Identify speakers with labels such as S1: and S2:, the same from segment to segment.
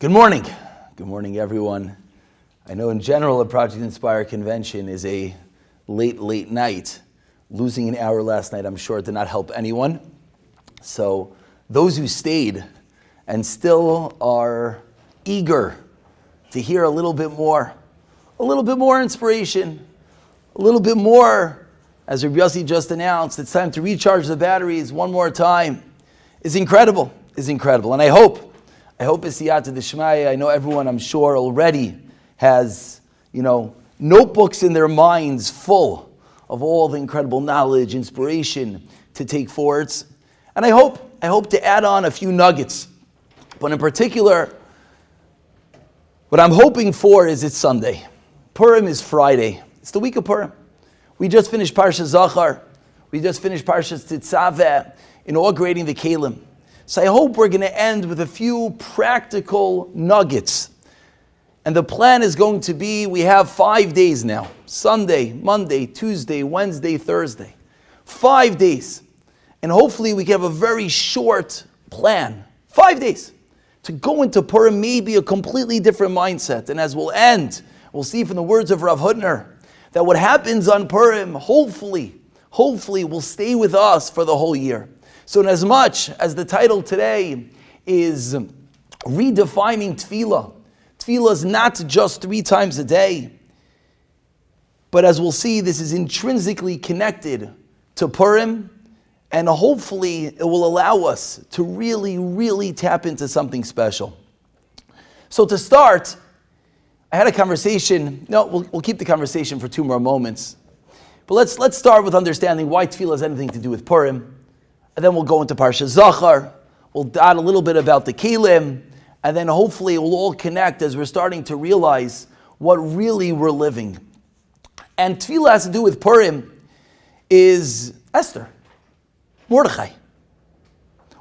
S1: Good morning. Good morning, everyone. I know in general a Project Inspire convention is a late night. Losing an hour last night, I'm sure, did not help anyone. So those who stayed and still are eager to hear a little bit more inspiration, a little bit more, as Rabbi Yossi just announced, it's time to recharge the batteries one more time, is incredible. And I hope Siyata D'Shmaya, I know everyone, I'm sure, already has, notebooks in their minds full of all the incredible knowledge, inspiration to take forwards. And I hope to add on a few nuggets. But in particular, what I'm hoping for is it's Sunday. Purim is Friday. It's the week of Purim. We just finished Parsha Zachar. We just finished Parsha Tetzaveh, inaugurating the Kalim. So I hope we're going to end with a few practical nuggets. And the plan is going to be, we have 5 days now. Sunday, Monday, Tuesday, Wednesday, Thursday. 5 days. And hopefully we can have a very short plan. 5 days. To go into Purim, maybe a completely different mindset. And as we'll end, we'll see from the words of Rav Hutner, that what happens on Purim, hopefully will stay with us for the whole year. So in as much as the title today is Redefining Tefillah, Tefillah is not just 3 times a day, but as we'll see, this is intrinsically connected to Purim, and hopefully it will allow us to really tap into something special. So to start, I had a conversation. We'll keep the conversation for 2 more moments. But let's start with understanding why Tefillah has anything to do with Purim. And then we'll go into Parsha Zachar. We'll dot a little bit about the Kalim. And then hopefully it will all connect as we're starting to realize what really we're living. And Tefillah has to do with Purim is Esther, Mordechai.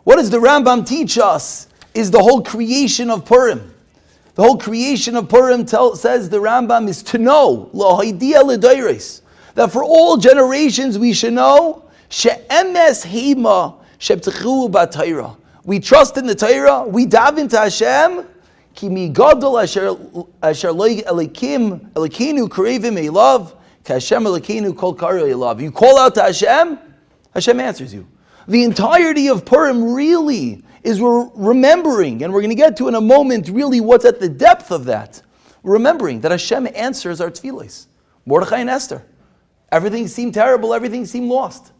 S1: What does the Rambam teach us is the whole creation of Purim. The whole creation of Purim says the Rambam is to know, l'haidia l'dayres, that for all generations we should know, she'emes hema shebtechu b'Torah. We trust in the Torah, we dive into Hashem, ki mi gadol asher lo elikim elikenu karevim elav, ka Hashem elikenu kol karo elav. You call out to Hashem, Hashem answers you. The entirety of Purim really is we're remembering, and we're going to get to in a moment really what's at the depth of that. We're remembering that Hashem answers our tefillahs. Mordechai and Esther. Everything seemed terrible, everything seemed lost.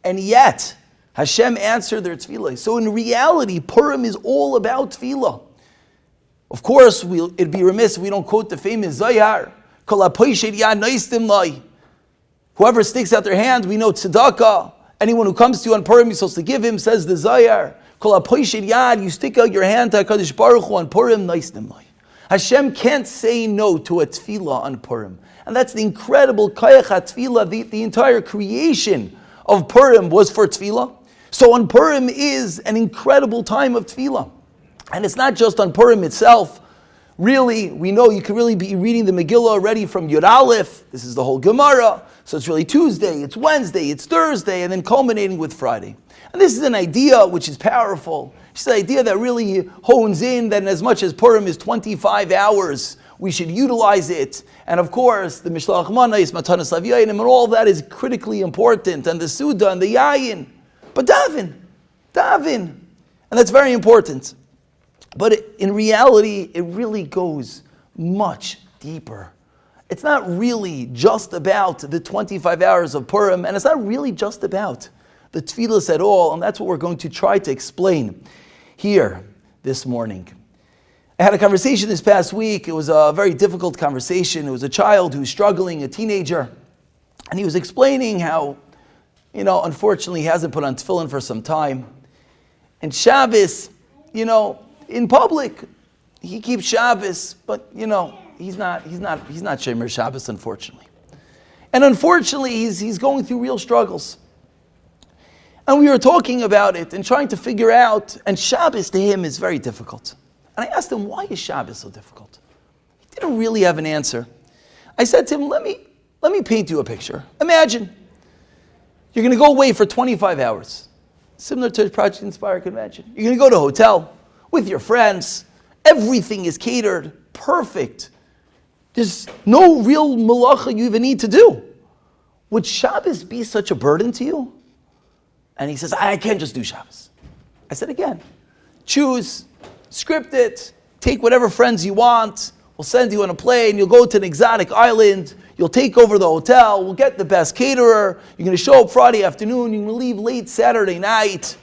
S1: And yet, Hashem answered their tefillah. So in reality, Purim is all about tefillah. Of course, it'd be remiss if we don't quote the famous Zayar. Whoever sticks out their hand, we know tzedakah. Anyone who comes to you on Purim, you're supposed to give him, says the Zayar. You stick out your hand to HaKadosh Baruch Hu on Purim, Hashem can't say no to a tefillah on Purim. And that's the incredible kayach tefillah. The entire creation of Purim was for tefillah. So on Purim is an incredible time of tefillah. And it's not just on Purim itself. Really, we know you could really be reading the Megillah already from Yud Aleph. This is the whole Gemara. So it's really Tuesday, it's Wednesday, it's Thursday, and then culminating with Friday. And this is an idea which is powerful. It's an idea that really hones in that as much as Purim is 25 hours, we should utilize it. And of course, the Mishlach Manais, Matanas Aviyayim, and all that is critically important, and the Suda and the Yayin. But daven. And that's very important. But in reality, it really goes much deeper. It's not really just about the 25 hours of Purim, and it's not really just about the tefillahs at all, and that's what we're going to try to explain here this morning. I had a conversation this past week. It was a very difficult conversation. It was a child who was struggling, a teenager, and he was explaining how, unfortunately he hasn't put on tefillin for some time. And Shabbos, in public, he keeps Shabbos, but he's not Shomer Shabbos, unfortunately. And unfortunately, he's going through real struggles. And we were talking about it and trying to figure out, and Shabbos to him is very difficult. And I asked him, why is Shabbos so difficult? He didn't really have an answer. I said to him, let me paint you a picture. Imagine you're going to go away for 25 hours. Similar to the Project Inspire convention. You're going to go to a hotel with your friends, Everything is catered, perfect. There's no real malacha you even need to do. Would Shabbos be such a burden to you? And he says, I can't just do Shabbos. I said again, choose, script it, take whatever friends you want. We'll send you on a plane. You'll go to an exotic island. You'll take over the hotel. We'll get the best caterer. You're going to show up Friday afternoon. You're going to leave late Saturday night.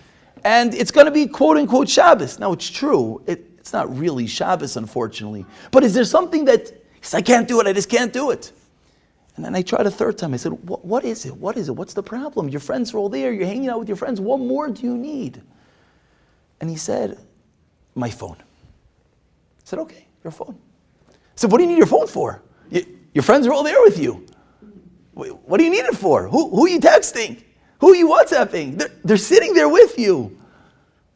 S1: And it's going to be quote-unquote Shabbos. Now, it's true. It's not really Shabbos, unfortunately. But is there something that, he said, I can't do it. I just can't do it. And then I tried a third time. I said, what is it? What is it? What's the problem? Your friends are all there. You're hanging out with your friends. What more do you need? And he said, my phone. I said, okay, your phone. I said, what do you need your phone for? Your friends are all there with you. What do you need it for? Who are you texting? Who are you WhatsApping? They're sitting there with you.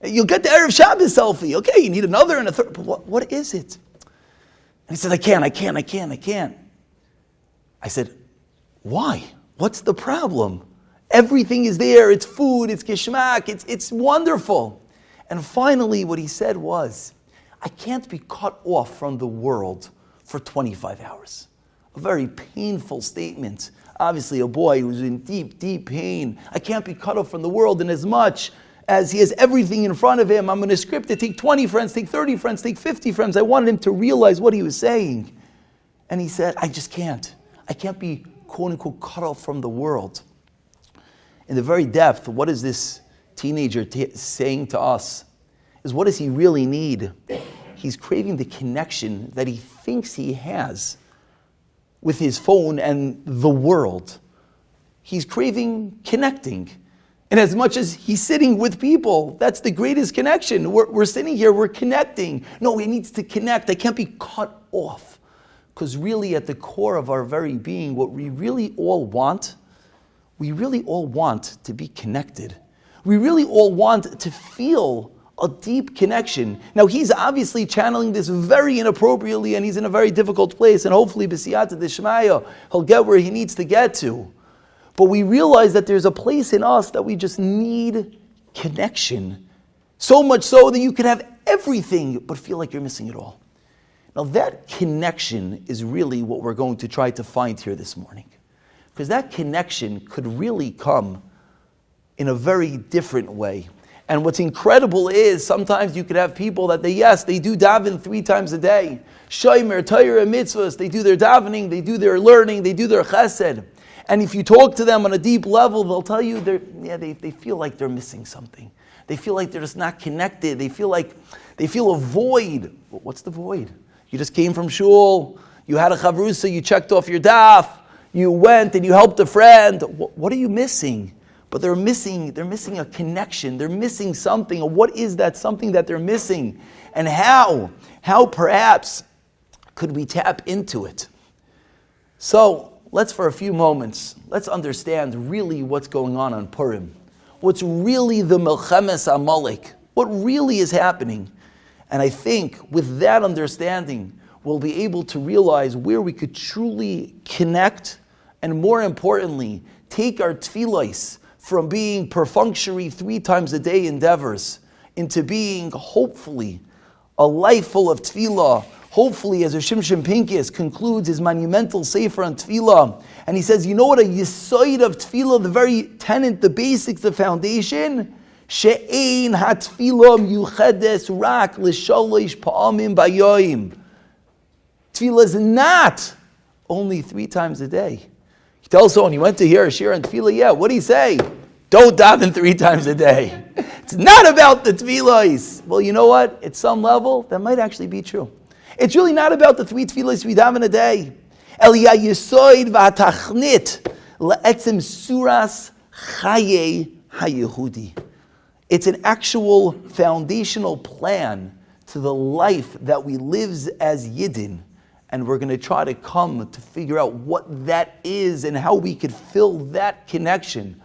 S1: You'll get the Erev Shabbos selfie. Okay, you need another and a third. But what is it? And he said, I can't. I said, why? What's the problem? Everything is there. It's food. It's geschmack. It's wonderful. And finally, what he said was, I can't be cut off from the world for 25 hours. A very painful statement. Obviously, a boy who's in deep, deep pain. I can't be cut off from the world in as much as he has everything in front of him. I'm going to script it. Take 20 friends, take 30 friends, take 50 friends. I wanted him to realize what he was saying. And he said, I just can't. I can't be, quote unquote, cut off from the world. In the very depth, what is this teenager saying to us? Is what does he really need? He's craving the connection that he thinks he has with his phone and the world. He's craving connecting. And as much as he's sitting with people, that's the greatest connection. We're sitting here, we're connecting. No, he needs to connect. I can't be cut off. Because really at the core of our very being, what we really all want to be connected. We really all want to feel a deep connection. Now he's obviously channeling this very inappropriately and he's in a very difficult place, and hopefully b'siyata d'shmaya he'll get where he needs to get to. But we realize that there's a place in us that we just need connection. So much so that you could have everything but feel like you're missing it all. Now that connection is really what we're going to try to find here this morning. Because that connection could really come in a very different way. And what's incredible is sometimes you could have people that they do daven 3 times a day. Shomer, Torah, mitzvahs, they do their davening, they do their learning, they do their chesed. And if you talk to them on a deep level, they'll tell you they feel like they're missing something. They feel like they're just not connected. They feel a void. What's the void? You just came from shul, you had a chavrusa, you checked off your daf, you went and you helped a friend. What are you missing? But they're missing a connection. They're missing something. What is that something that they're missing? And how perhaps could we tap into it? So let's for a few moments, let's understand really what's going on Purim. What's really the Melchemes Amalek? What really is happening? And I think with that understanding, we'll be able to realize where we could truly connect and more importantly, take our tefillahs from being perfunctory 3 times a day endeavors into being, hopefully, a life full of tefillah. Hopefully, as Shimshon Pincus concludes his monumental sefer on tefillah, and he says, you know what a yisoid of tefillah, the very tenet, the basics, the foundation? She'ein ha-tefillah miyuchedes rak l'shalosh pa'amim bayoyim. Tefillah is not only 3 times a day. He tells someone, he went to hear a shir on tefillah, what do you say? Don't daven 3 times a day. It's not about the tefillahs. Well, you know what? At some level, that might actually be true. It's really not about the 3 tefillahs we daven a day. Eliyah yisoid v'atachnit le'etzem suras chaye hayehudi. It's an actual foundational plan to the life that we live as Yidden. And we're going to try to come to figure out what that is and how we could fill that connection.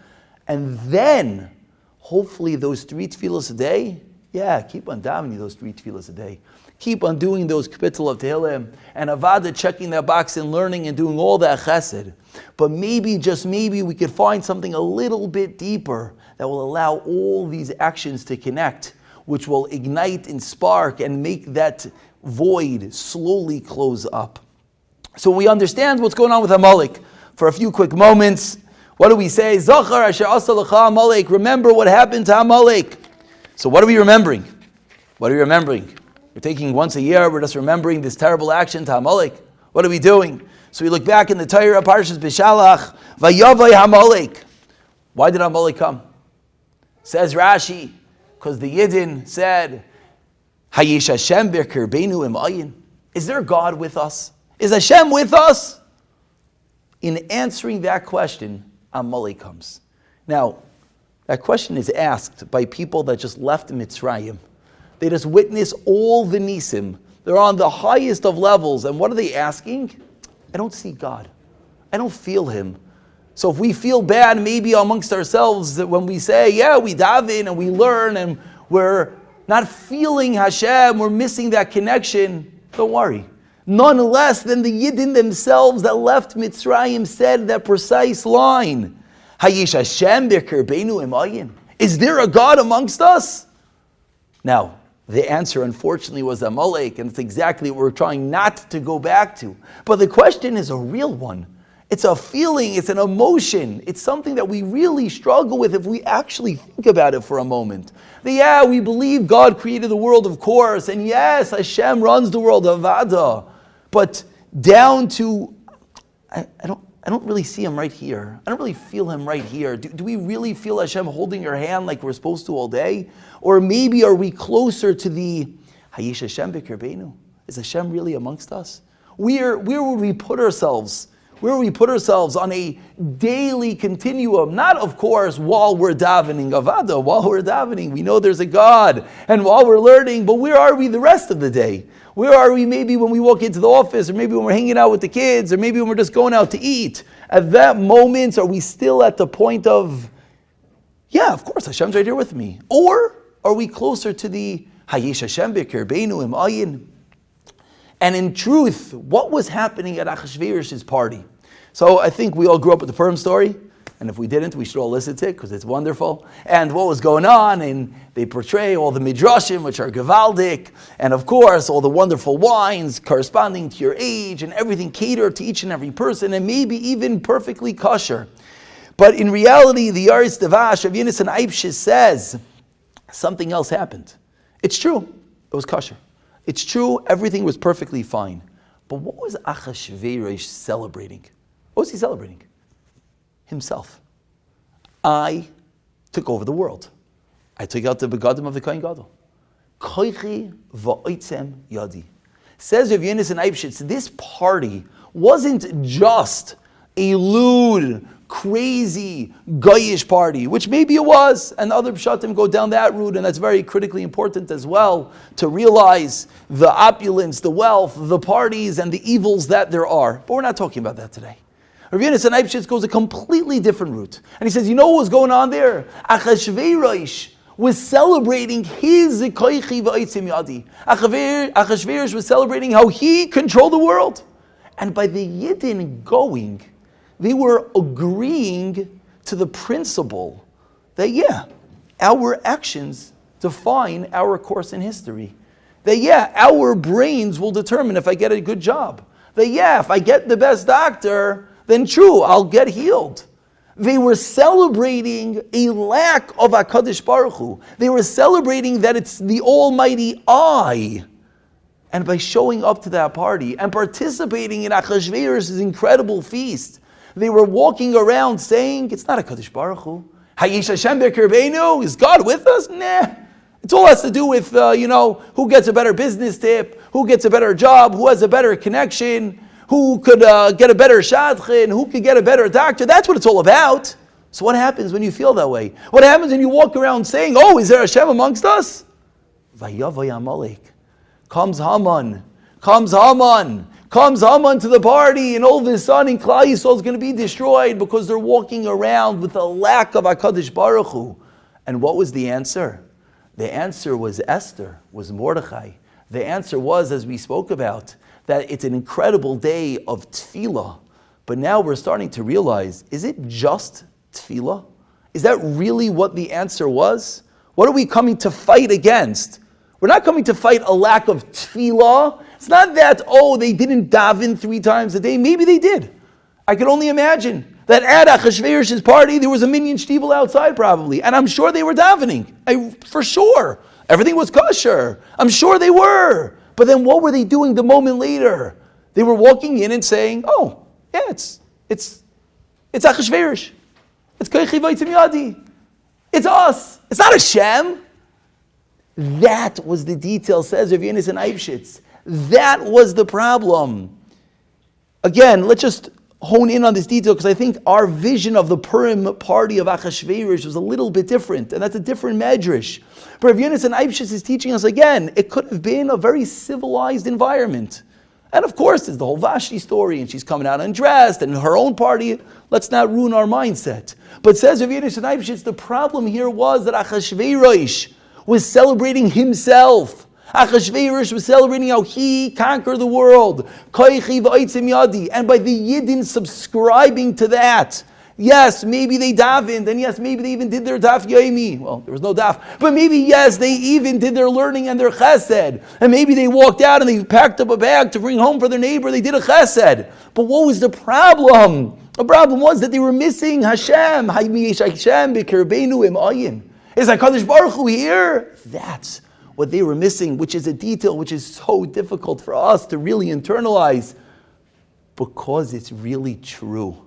S1: And then, hopefully those 3 tefillahs a day, keep on davening those 3 tefillahs a day. Keep on doing those kapitel of Tehillim and Avada, checking that box and learning and doing all that chesed. But maybe, just maybe, we could find something a little bit deeper that will allow all these actions to connect, which will ignite and spark and make that void slowly close up. So when we understand what's going on with Amalek, for a few quick moments, what do we say? Zachar asher asa lecha Amalek. Remember what happened to Amalek. So what are we remembering? What are we remembering? We're taking once a year, we're just remembering this terrible action to Amalek. What are we doing? So we look back in the Torah, Parshas Bishalach, Vayavai Amalek. Why did Amalek come? Says Rashi, because the Yidden said, Hayesh Hashem b'kirbeinu im ayin. Is there God with us? Is Hashem with us? In answering that question, Amalek comes. Now, that question is asked by people that just left Mitzrayim. They just witness all the Nisim. They're on the highest of levels. And what are they asking? I don't see God. I don't feel Him. So if we feel bad maybe amongst ourselves that when we say, yeah, we daven and we learn and we're not feeling Hashem, we're missing that connection, don't worry. None less than the Yidden themselves that left Mitzrayim said that precise line. Hayesh Hashem b'kirbeinu im ayin. Is there a God amongst us? Now, the answer, unfortunately, was Amalek, and it's exactly what we're trying not to go back to. But the question is a real one. It's a feeling, it's an emotion. It's something that we really struggle with if we actually think about it for a moment. Yeah, we believe God created the world, of course, and yes, Hashem runs the world, Avada. But down to, I don't really see Him right here. I don't really feel Him right here. Do we really feel Hashem holding our hand like we're supposed to all day? Or maybe are we closer to the Hayesh Hashem b'kirbeinu? Is Hashem really amongst us? Where would we put ourselves? Where we put ourselves on a daily continuum, not of course while we're davening, Avada, while we're davening, we know there's a God, and while we're learning, but where are we the rest of the day? Where are we maybe when we walk into the office, or maybe when we're hanging out with the kids, or maybe when we're just going out to eat? At that moment, are we still at the point of, yeah, of course, Hashem's right here with me? Or are we closer to the Hayesh Hashem b'kirbeinu im ayin? And in truth, what was happening at Achashverosh's party? So I think we all grew up with the Purim story, and if we didn't, we should all listen to it because it's wonderful. And what was going on, and they portray all the midrashim, which are gavaldik, and of course, all the wonderful wines corresponding to your age, and everything catered to each and every person, and maybe even perfectly kosher. But in reality, the Yaris Devash of Yinnis and Aipshis says something else happened. It's true, it was kosher. It's true, everything was perfectly fine. But what was Achashverosh celebrating? What was he celebrating? Himself. I took over the world. I took out the begadim of the Kohen Gadol. Koichi va'otzem yadi. Says Rav Yonatan Eibshitz, this party wasn't just a lewd, crazy, goyish party, which maybe it was, and other pshatim go down that route, and that's very critically important as well, to realize the opulence, the wealth, the parties, and the evils that there are. But we're not talking about that today. Rav Yonatan Eibshitz goes a completely different route. And he says, you know what was going on there? Achashverosh was celebrating his koichi v'otzem yadi. Achashverosh was celebrating how he controlled the world. And by the Yidden going, they were agreeing to the principle that, yeah, our actions define our course in history. That, yeah, our brains will determine if I get a good job. That, yeah, if I get the best doctor, then true, I'll get healed. They were celebrating a lack of HaKadosh Baruch Hu. They were celebrating that it's the Almighty I. And by showing up to that party and participating in Achashverosh's incredible feast, they were walking around saying, it's not a Kadosh Baruch Hu. Hayesh Hashem b'kirbeinu, is God with us? Nah. It all has to do with, who gets a better business tip, who gets a better job, who has a better connection, who could get a better shadchan, who could get a better doctor. That's what it's all about. So what happens when you feel that way? What happens when you walk around saying, oh, is there Hashem amongst us? Vayavay Amalek. Comes Haman to the party, and all of a sudden Klal Yisrael is going to be destroyed because they're walking around with a lack of HaKadosh Baruch Hu. And what was the answer? The answer was Esther, was Mordechai. The answer was, as we spoke about, that it's an incredible day of Tefillah. But now we're starting to realize, is it just Tefillah? Is that really what the answer was? What are we coming to fight against? We're not coming to fight a lack of tefillah. It's not that, they didn't daven 3 times a day. Maybe they did. I can only imagine that at Achashverosh's party, there was a minyan shtibel outside probably. And I'm sure they were davening. For sure. Everything was kosher. I'm sure they were. But then what were they doing the moment later? They were walking in and saying, it's Achashverosh. It's Koichi Vaitzim Yadi. It's us. It's not Hashem. That was the detail, says Rav Yonasan Eibshitz. That was the problem. Again, let's just hone in on this detail because I think our vision of the Purim party of Achashverosh was a little bit different, and that's a different medrash. But Rav Yonasan Eibshitz is teaching us again, it could have been a very civilized environment. And of course, there's the whole Vashti story, and she's coming out undressed, and her own party. Let's not ruin our mindset. But says Rav Yonasan Eibshitz, the problem here was that Achashverosh was celebrating himself. Achashverosh was celebrating how he conquered the world. Koichi v'oitzim yadi. And by the Yidden subscribing to that, yes, maybe they davened, and yes, maybe they even did their daf yomi. Well, there was no daf. But maybe, yes, they even did their learning and their chesed. And maybe they walked out and they packed up a bag to bring home for their neighbor. They did a chesed. But what was the problem? The problem was that they were missing Hashem. Hashem b'kirbeinu im ayin. Is HaKadosh Baruch Hu here? That's what they were missing, which is a detail which is so difficult for us to really internalize because it's really true.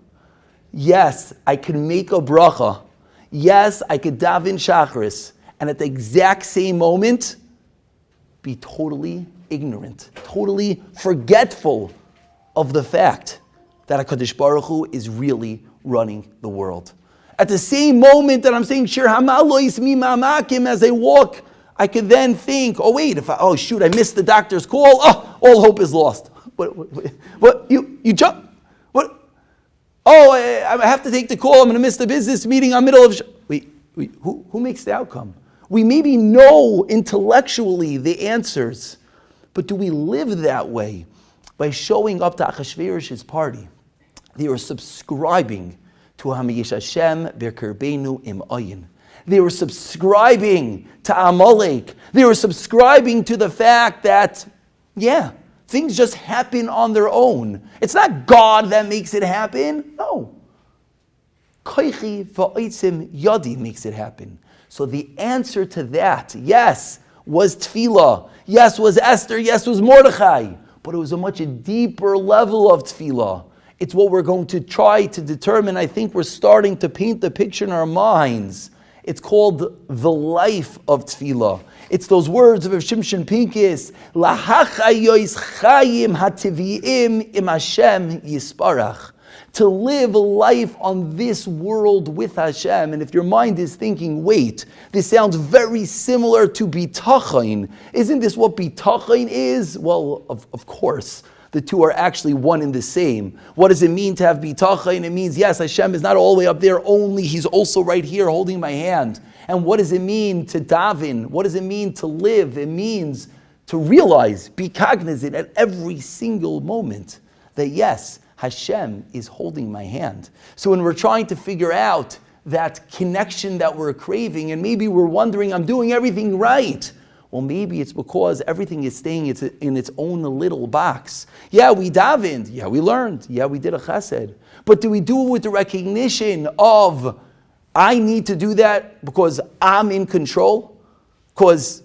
S1: Yes, I can make a bracha. Yes, I could daven shacharis, and at the exact same moment, be totally ignorant, totally forgetful of the fact that HaKadosh Baruch Hu is really running the world. At the same moment that I'm saying Shir Hamalois Mi Mamakim as I walk, I could then think, I missed the doctor's call. All hope is lost. What? You jump? What? I have to take the call. I'm going to miss the business meeting. I'm middle of. Who makes the outcome? We maybe know intellectually the answers, but do we live that way? By showing up to Achashverosh's party, they were subscribing to Hamayish Hashem B'Kirbeinu Im Ayin. They were subscribing to Amalek. They were subscribing to the fact that, things just happen on their own. It's not God that makes it happen. No. Koichi v'oitzim yadi makes it happen. So the answer to that, yes, was Tefillah. Yes, was Esther. Yes, was Mordechai. But it was a much deeper level of Tefillah. It's what we're going to try to determine. I think we're starting to paint the picture in our minds. It's called the life of Tefillah. It's those words of Shimshon Pincus, Lahachayois chayim hativiim im Hashem yisparach. To live a life on this world with Hashem. And if your mind is thinking, wait, this sounds very similar to bitachon. Isn't this what bitachon is? Well, of course. The two are actually one and the same. What does it mean to have bitachon? It means, yes, Hashem is not all the way up there only. He's also right here holding my hand. And what does it mean to daven? What does it mean to live? It means to realize, be cognizant at every single moment that, yes, Hashem is holding my hand. So when we're trying to figure out that connection that we're craving, and maybe we're wondering, I'm doing everything right. Well, maybe it's because everything is staying in its own little box. Yeah, we davened. Yeah, we learned. Yeah, we did a chesed. But do we do it with the recognition of, I need to do that because I'm in control? Because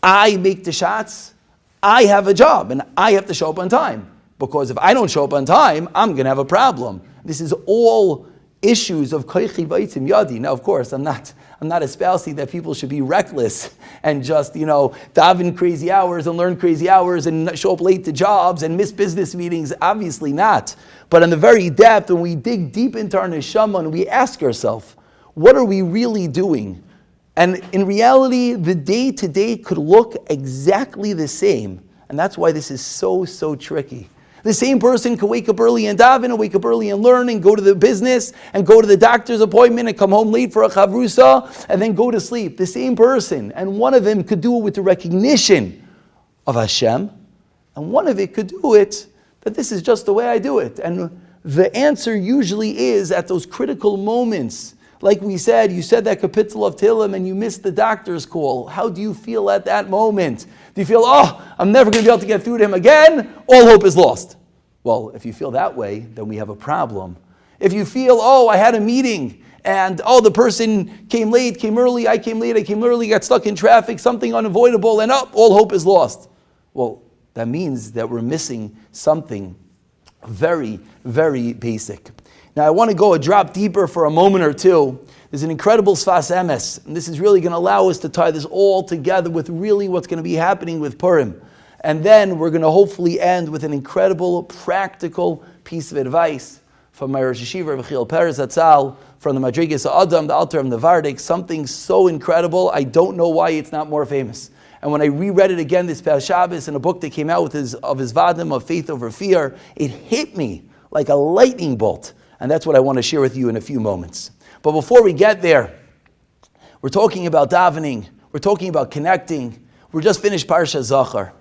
S1: I make the shots? I have a job and I have to show up on time. Because if I don't show up on time, I'm going to have a problem. This is all issues of koichi v'oitzim yadi. Now, of course, I'm not espousing that people should be reckless and just, daven crazy hours and learn crazy hours and show up late to jobs and miss business meetings. Obviously not. But in the very depth, when we dig deep into our neshama and we ask ourselves, what are we really doing? And in reality, the day-to-day could look exactly the same. And that's why this is so tricky. The same person can wake up early and daven, and wake up early and learn, and go to the business, and go to the doctor's appointment, and come home late for a chavrusa, and then go to sleep. The same person. And one of them could do it with the recognition of Hashem, and one of it could do it that this is just the way I do it. And the answer usually is at those critical moments Like we said, you said that kapitel of Tehillim and you missed the doctor's call. How do you feel at that moment? Do you feel, I'm never going to be able to get through to him again? All hope is lost. Well, if you feel that way, then we have a problem. If you feel, I had a meeting and, the person came late, came early, I came late, I came early, got stuck in traffic, something unavoidable, and all hope is lost. Well, that means that we're missing something very, very basic. Now, I want to go a drop deeper for a moment or two. There's an incredible Sfas Emes, and this is really going to allow us to tie this all together with really what's going to be happening with Purim. And then we're going to hopefully end with an incredible, practical piece of advice from my Rosh Yeshiva, Rechiel Peres Zatzal, from the Madrigas Adam, the Alter of the Vardik, something so incredible, I don't know why it's not more famous. And when I reread it again this past Shabbos in a book that came out with his Vadim of Faith Over Fear, it hit me like a lightning bolt. And that's what I want to share with you in a few moments. But before we get there, we're talking about davening. We're talking about connecting. We're just finished Parsha Zachar.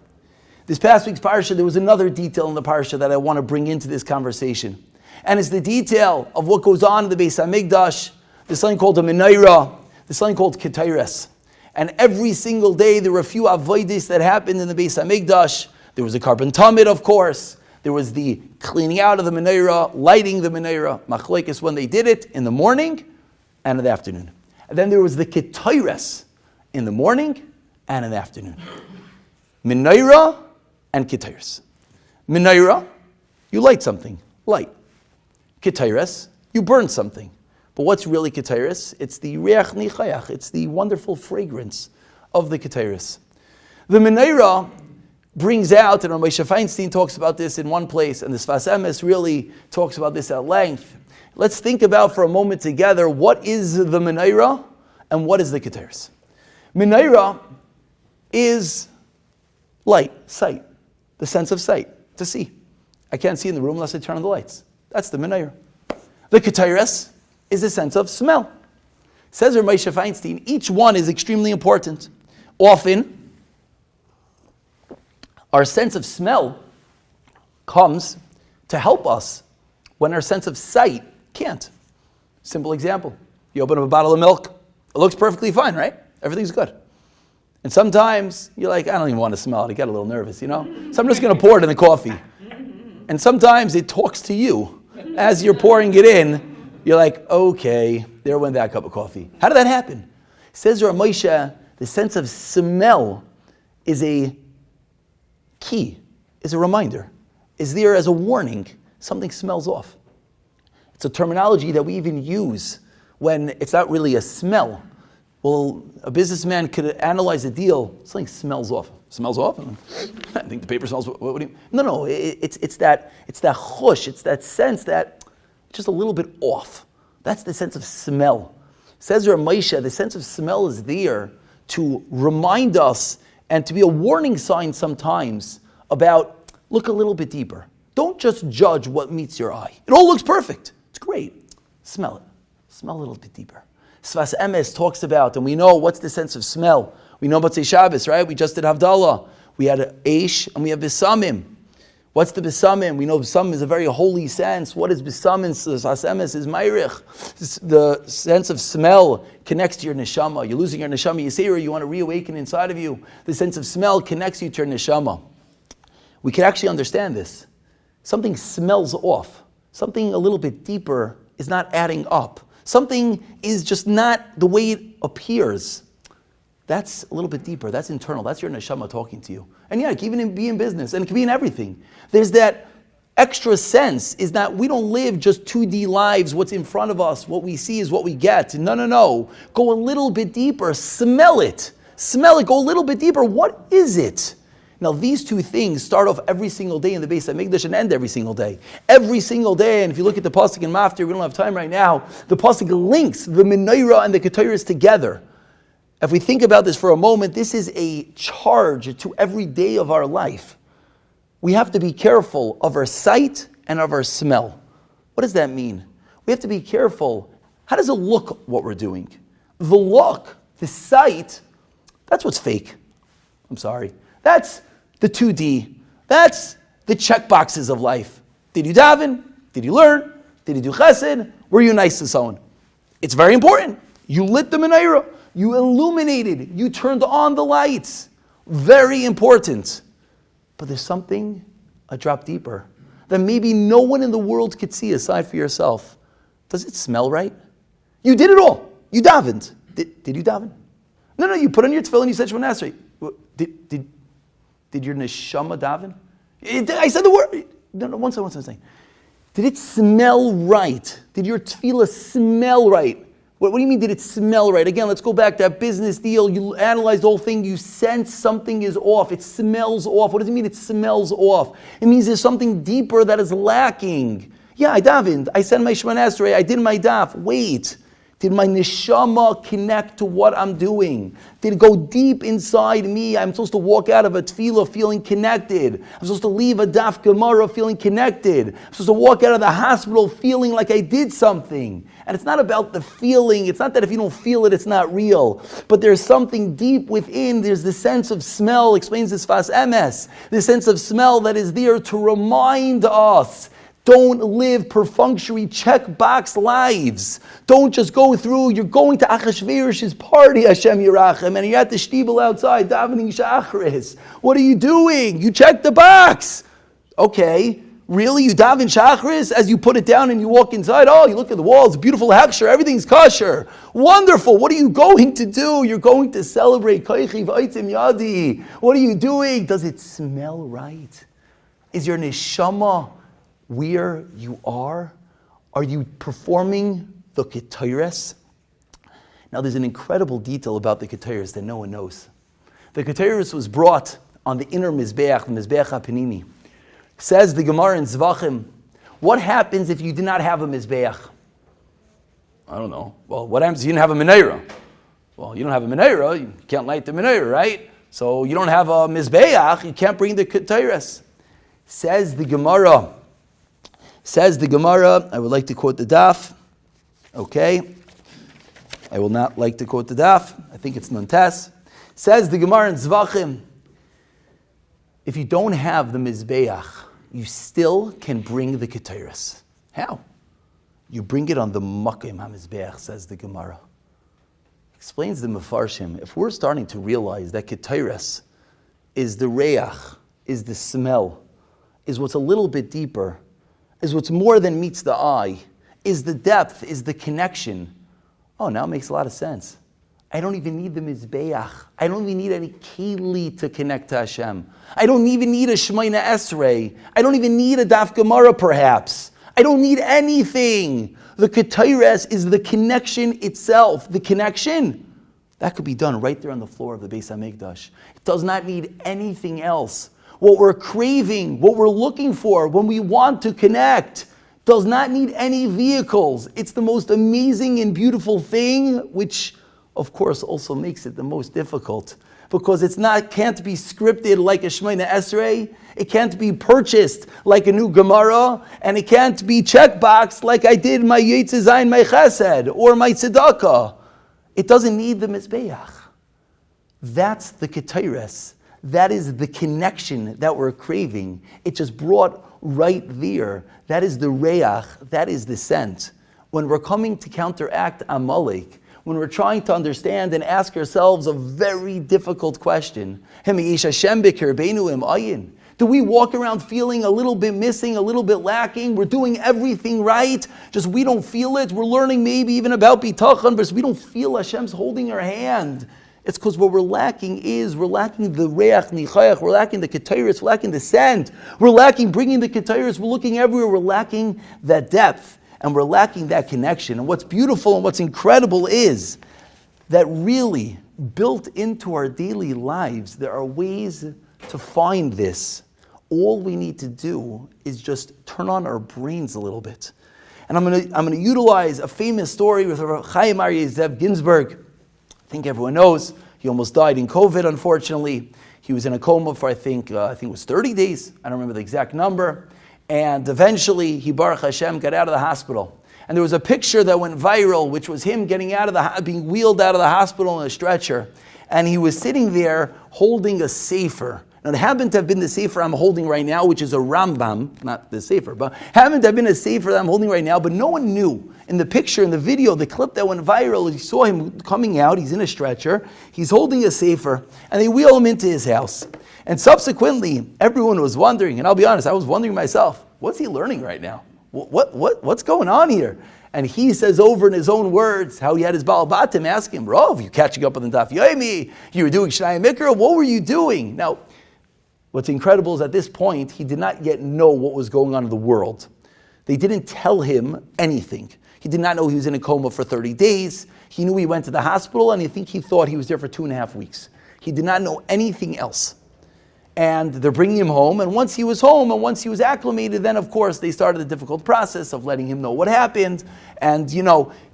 S1: This past week's Parsha, there was another detail in the Parsha that I want to bring into this conversation. And it's the detail of what goes on in the Beis HaMikdash. There's something called a Menorah. There's something called Ketores. And every single day, there were a few avodas that happened in the Beis HaMikdash. There was a carbon tamid, of course. There was the cleaning out of the menorah, lighting the menorah. Machlokes when they did it, in the morning and in the afternoon. And then there was the ketores, in the morning and in the afternoon. Menorah and ketores. Menorah, you light something, light. Ketores, you burn something. But what's really ketores? It's the reach nichayach, it's the wonderful fragrance of the ketores. The menorah brings out, and Moshe Feinstein talks about this in one place, and the Sfas Emes really talks about this at length. Let's think about for a moment together, what is the menorah and what is the ketores? Menorah is light, sight, the sense of sight, to see. I can't see in the room unless I turn on the lights. That's the menorah. The ketores is a sense of smell. Says Moshe Feinstein, each one is extremely important. Often, our sense of smell comes to help us when our sense of sight can't. Simple example. You open up a bottle of milk. It looks perfectly fine, right? Everything's good. And sometimes you're like, I don't even want to smell it. I get a little nervous, So I'm just going to pour it in the coffee. And sometimes it talks to you. As you're pouring it in, you're like, okay, there went that cup of coffee. How did that happen? Says Rav Moshe, the sense of smell is a key, is a reminder, is there as a warning, something smells off. It's a terminology that we even use when it's not really a smell. Well, a businessman could analyze a deal, something smells off. Smells off? I think the paper smells, what do you, no, it's that chush, it's that sense that just a little bit off. That's the sense of smell. Says Rav Moshe, the sense of smell is there to remind us and to be a warning sign sometimes about, look a little bit deeper. Don't just judge what meets your eye. It all looks perfect. It's great. Smell it. Smell a little bit deeper. Sfas Emes talks about, and we know what's the sense of smell. We know Motzei Shabbos, right? We just did Havdalah. We had Eish and we have Bisamim. What's the Bisamim? We know Bisamim is a very holy sense. What is Bisamim? Sfas Emes is Mayrich. The sense of smell connects to your neshama. You're losing your neshama. You want to reawaken inside of you. The sense of smell connects you to your neshama. We can actually understand this. Something smells off. Something a little bit deeper is not adding up. Something is just not the way it appears. That's a little bit deeper. That's internal. That's your neshama talking to you. And yeah, it can even be in business, and it can be in everything. There's that extra sense, is that we don't live just 2D lives. What's in front of us, what we see is what we get. No. Go a little bit deeper. Smell it. Smell it. Go a little bit deeper. What is it? Now, these two things start off every single day in the Beis HaMikdash and end every single day. Every single day, and if you look at the pasuk in Maftir, we don't have time right now, the pasuk links the menorah and the ketores together. If we think about this for a moment, this is a charge to every day of our life. We have to be careful of our sight and of our smell. What does that mean? We have to be careful. How does it look, what we're doing? The look, the sight, that's what's fake. I'm sorry. That's the 2D. That's the check boxes of life. Did you daven? Did you learn? Did you do chesed? Were you nice to someone? It's very important. You lit the menorah. You illuminated. You turned on the lights. Very important. But there's something a drop deeper that maybe no one in the world could see aside for yourself. Does it smell right? You did it all. You davened. Did you daven? No, you put on your tefillah and you said Shemona Esrei. Did your neshama daven? I said the word. No, one second. Did it smell right? Did your tefillah smell right? What do you mean, did it smell right? Again, let's go back to that business deal. You analyze the whole thing. You sense something is off. It smells off. What does it mean it smells off? It means there's something deeper that is lacking. Yeah, I davened. I said my Shemona Esrei. I did my daf. Wait. Did my neshama connect to what I'm doing? Did it go deep inside me? I'm supposed to walk out of a tefillah feeling connected. I'm supposed to leave a daf gemara feeling connected. I'm supposed to walk out of the hospital feeling like I did something. And it's not about the feeling. It's not that if you don't feel it, it's not real. But there's something deep within. There's the sense of smell, explains this Fas Emes. The sense of smell that is there to remind us. Don't live perfunctory checkbox lives. Don't just go through, you're going to Achashverosh's party, Hashem Yerachem, and you're at the shtibel outside, davening Shachris. What are you doing? You check the box. Okay, really? You daven Shachris as you put it down and you walk inside? Oh, you look at the walls, beautiful hechsher, everything's kosher. Wonderful. What are you going to do? You're going to celebrate Koichi V'aitzim Yadi. What are you doing? Does it smell right? Is your neshama where you are? Are you performing the Ketores? Now there's an incredible detail about the Ketores that no one knows. The Ketores was brought on the inner Mizbeach, the Mizbeach HaPanimi. Says the Gemara in Zvachim, what happens if you did not have a Mizbeach? I don't know. Well, what happens if you didn't have a menorah? Well, you don't have a menorah, you can't light the menorah, right? So you don't have a Mizbeach, you can't bring the Ketores. Says the Gemara, I would like to quote the daf. Okay. I will not like to quote the daf. I think it's Nuntes. Says the Gemara in Zvachim, if you don't have the Mizbeach, you still can bring the Ketores. How? You bring it on the Makim HaMizbeach, says the Gemara. Explains the Mefarshim, if we're starting to realize that Ketores is the Reach, is the smell, is what's a little bit deeper, is what's more than meets the eye, is the depth, is the connection. Oh, now it makes a lot of sense. I don't even need the Mizbeach. I don't even need any Keli to connect to Hashem. I don't even need a Shemona Esrei. I don't even need a Daf Gemara perhaps. I don't need anything. The Ketores is the connection itself. The connection, that could be done right there on the floor of the Beis HaMikdash. It does not need anything else. What we're craving, what we're looking for when we want to connect does not need any vehicles. It's the most amazing and beautiful thing, which of course also makes it the most difficult because can't be scripted like a Shemona Esrei, it can't be purchased like a new Gemara, and it can't be checkboxed like I did my Yetzer Zayin, my Chesed, or my Tzedakah. It doesn't need the Mizbeach. That's the Ketores. That is the connection that we're craving. It just brought right there. That is the reach. That is the scent. When we're coming to counteract Amalek, when we're trying to understand and ask ourselves a very difficult question, do we walk around feeling a little bit missing, a little bit lacking? We're doing everything right, just we don't feel it. We're learning maybe even about bitachon, but we don't feel Hashem's holding our hand. It's because what we're lacking the reach nichayach, we're lacking the ketores, we're lacking the scent, we're lacking bringing the ketores, we're looking everywhere, we're lacking that depth, and we're lacking that connection. And what's beautiful and what's incredible is that really built into our daily lives, there are ways to find this. All we need to do is just turn on our brains a little bit. And I'm going to utilize a famous story with Chaim Aryeh Zev Ginsburg. I think everyone knows he almost died in COVID, unfortunately. He was in a coma for I think it was 30 days. I don't remember the exact number. And eventually, he, Baruch Hashem, got out of the hospital. And there was a picture that went viral, which was him getting being wheeled out of the hospital in a stretcher. And he was sitting there holding a sefer. Now, it happened to have been the sefer I'm holding right now, which is a Rambam, not the sefer, but happened to have been a sefer that I'm holding right now, but no one knew. In the picture, in the video, the clip that went viral, you saw him coming out, he's in a stretcher, he's holding a sefer, and they wheel him into his house. And subsequently, everyone was wondering, and I'll be honest, I was wondering myself, what's he learning right now? What's going on here? And he says over in his own words how he had his Baal Batim ask him, Rov, you catching up on the Daf Yomi? You were doing Shnai Mikra? What were you doing? Now, what's incredible is at this point, he did not yet know what was going on in the world. They didn't tell him anything. He did not know he was in a coma for 30 days. He knew he went to the hospital, and I think he thought he was there for 2.5 weeks. He did not know anything else. And they're bringing him home, and once he was home, and once he was acclimated, then of course they started the difficult process of letting him know what happened, and